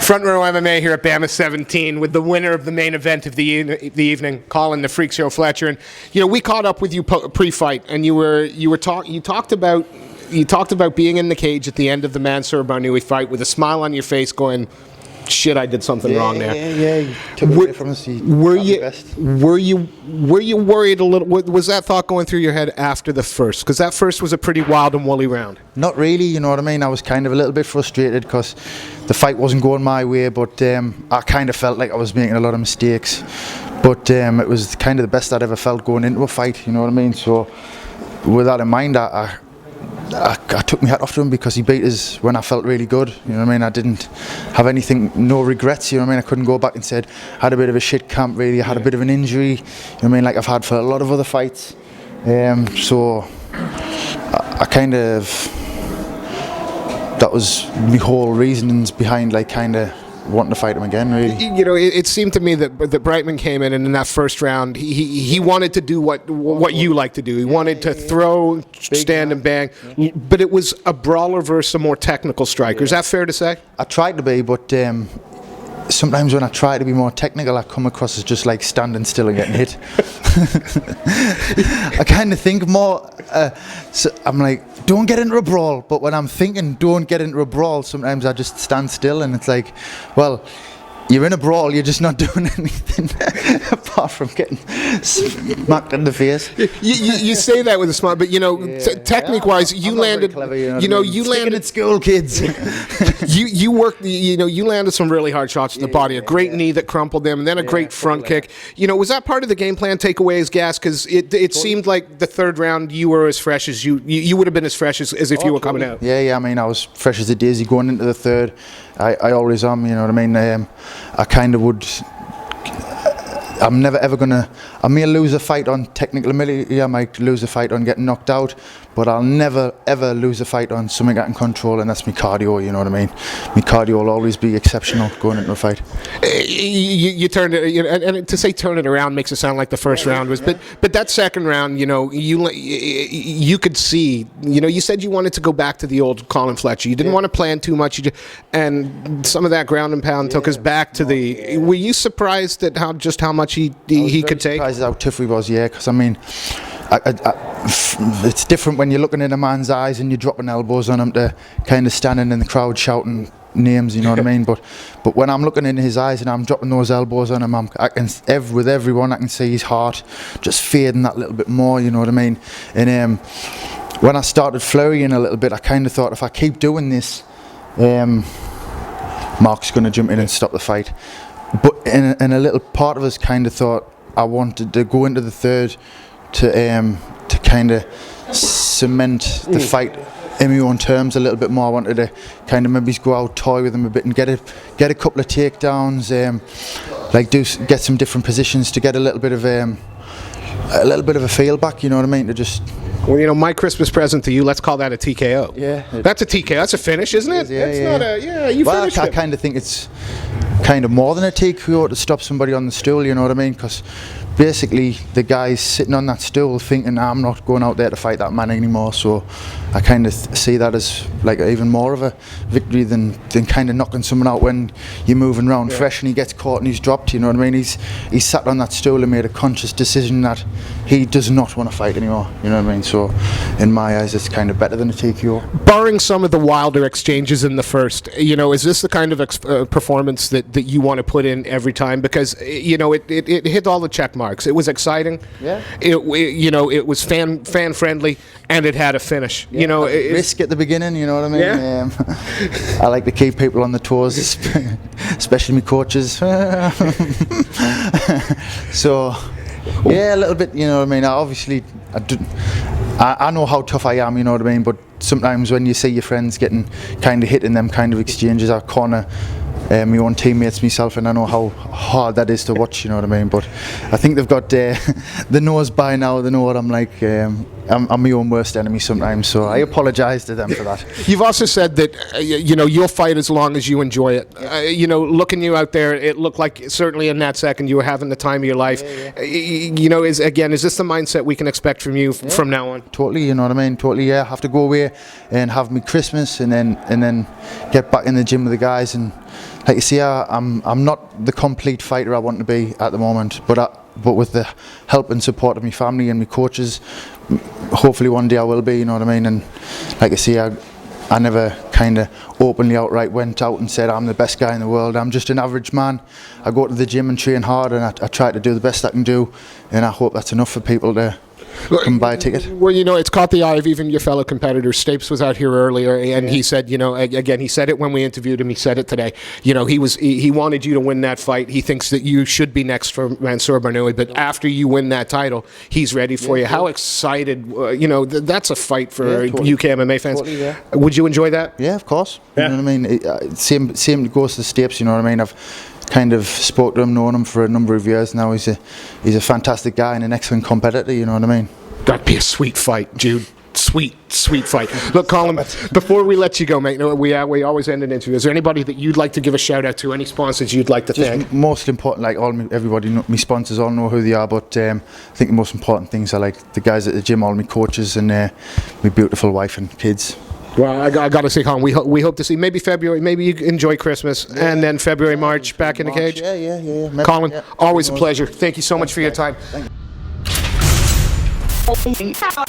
Front Row MMA here at BAMMA 17 with the winner of the main event of the evening, Colin "The Freak Show" Fletcher. And we caught up with you pre-fight, and you talked about being in the cage at the end of the Mansour Barnaoui fight with a smile on your face, going, "Shit, I did something wrong there." Yeah. He took it away from us. Were you worried a little? Was that thought going through your head after the first? Because that first was a pretty wild and woolly round. Not really, you know what I mean. I was kind of a little bit frustrated because the fight wasn't going my way, but I kind of felt like I was making a lot of mistakes. But it was kind of the best I'd ever felt going into a fight, you know what I mean. So with that in mind, I took my hat off to him because he beat us when I felt really good, you know what I mean. I didn't have anything, no regrets, you know what I mean. I couldn't go back and said I had a bit of a shit camp really, I had a bit of an injury, you know what I mean, like I've had for a lot of other fights. So I kind of, that was my whole reasonings behind like kind of wanting to fight him again, really. It seemed to me that Brightmon came in that first round, he wanted to do what you like to do. He wanted to throw, stand and bang, but it was a brawler versus a more technical striker. Is that fair to say? I tried to be, but sometimes when I try to be more technical, I come across as just like standing still and getting hit. I kind of think more, so I'm like, don't get into a brawl, but when I'm thinking don't get into a brawl, sometimes I just stand still and it's like, well, you're in a brawl, you're just not doing anything apart from getting smacked in the face. You say that with a smile, but technique-wise, you landed. Clever, you landed at school, kids. you worked. You landed some really hard shots to the body. A great knee that crumpled them, and then a great front kick. Was that part of the game plan? Take away his gas, because it seemed like the third round you were as fresh as you would have been as fresh as if you were coming out. Yeah. I mean, I was fresh as a daisy going into the third. I always am, you know what I mean. I kind of would. I'm never ever gonna. I may lose a fight on technical ability. I might lose a fight on getting knocked out, but I'll never ever lose a fight on something I can control, and that's my cardio. You know what I mean? My cardio will always be exceptional going into a fight. You turned it, and to say turn it around makes it sound like the first round was, but that second round, you could see. You said you wanted to go back to the old Colin Fletcher. You didn't want to plan too much, and some of that ground and pound took us back to the. Were you surprised at how much he could take? Surprised how tough he was, yeah. Because I mean, it's different when you're looking in a man's eyes and you're dropping elbows on him to kind of standing in the crowd shouting names, you know what I mean. But when I'm looking in his eyes and I'm dropping those elbows on him, with everyone I can see his heart just fading that little bit more, you know what I mean. And when I started flurrying a little bit, I kind of thought if I keep doing this, Mark's going to jump in and stop the fight. But in a little part of us kind of thought I wanted to go into the third to kind of cement the fight in my own terms a little bit more. I wanted to kind of maybe go out, toy with him a bit and get a couple of takedowns, get some different positions to get a little bit of a feel back, you know what I mean, to just. Well, my Christmas present to you, let's call that a TKO. Yeah. That's a TKO. That's a finish, isn't it? You finished it. I kind of think it's kind of more than a TKO to stop somebody on the stool, you know what I mean? Because basically the guy's sitting on that stool thinking, I'm not going out there to fight that man anymore. So I kind of see that as like even more of a victory than kind of knocking someone out when you're moving around fresh and he gets caught and he's dropped, you know what I mean? He's sat on that stool and made a conscious decision that he does not want to fight anymore, you know what I mean? So in my eyes it's kind of better than a TKO. Barring some of the wilder exchanges in the first, is this the kind of performance that you want to put in every time? Because it hit all the check marks. It was exciting. Yeah. It was fan friendly, and it had a finish. Yeah. Risk at the beginning. You know what I mean? Yeah. I like to keep people on the toes, especially my coaches. So yeah, a little bit. You know what I mean? I know how tough I am. You know what I mean? But sometimes when you see your friends getting kind of hit in them kind of exchanges, I corner my own teammates, myself, and I know how hard that is to watch, you know what I mean. But I think they've got the nose by now. They know what I'm like. I'm my own worst enemy sometimes, so I apologise to them for that. You've also said that you'll fight as long as you enjoy it. Looking you out there, it looked like certainly in that second you were having the time of your life. Is this the mindset we can expect from you from now on? Totally, you know what I mean. Totally, yeah. I have to go away and have me Christmas and then get back in the gym with the guys and like you see, I'm not the complete fighter I want to be at the moment, but with the help and support of my family and my coaches, hopefully one day I will be, you know what I mean? And like I say, I never kind of openly outright went out and said I'm the best guy in the world. I'm just an average man. I go to the gym and train hard, and I try to do the best I can do, and I hope that's enough for people to come buy a ticket. Well, you know, it's caught the eye of even your fellow competitors. Stapes was out here earlier, and he said, you know, again, he said it when we interviewed him. He said it today. You know, he wanted you to win that fight. He thinks that you should be next for Mansour Barnaoui, but after you win that title, he's ready for you. How excited? You know, that's a fight for UK MMA fans. Totally, would you enjoy that? Yeah, of course. You know what I mean? Same goes to Stapes. You know what I mean? I've kind of spoke to him, known him for a number of years now. He's a fantastic guy and an excellent competitor, you know what I mean? That'd be a sweet fight, Jude. Sweet fight. Look, Colin, before we let you go, mate, we always end an interview. Is there anybody that you'd like to give a shout out to? Any sponsors you'd like to thank? Most important, like everybody, my sponsors all know who they are, but I think the most important things are like the guys at the gym, all my coaches, and my beautiful wife and kids. Well, I got to say, Colin, we hope to see maybe February, maybe you enjoy Christmas, and then February, March, back in the cage. Yeah. Colin, always a pleasure. Thank you so much for your time. Thank you.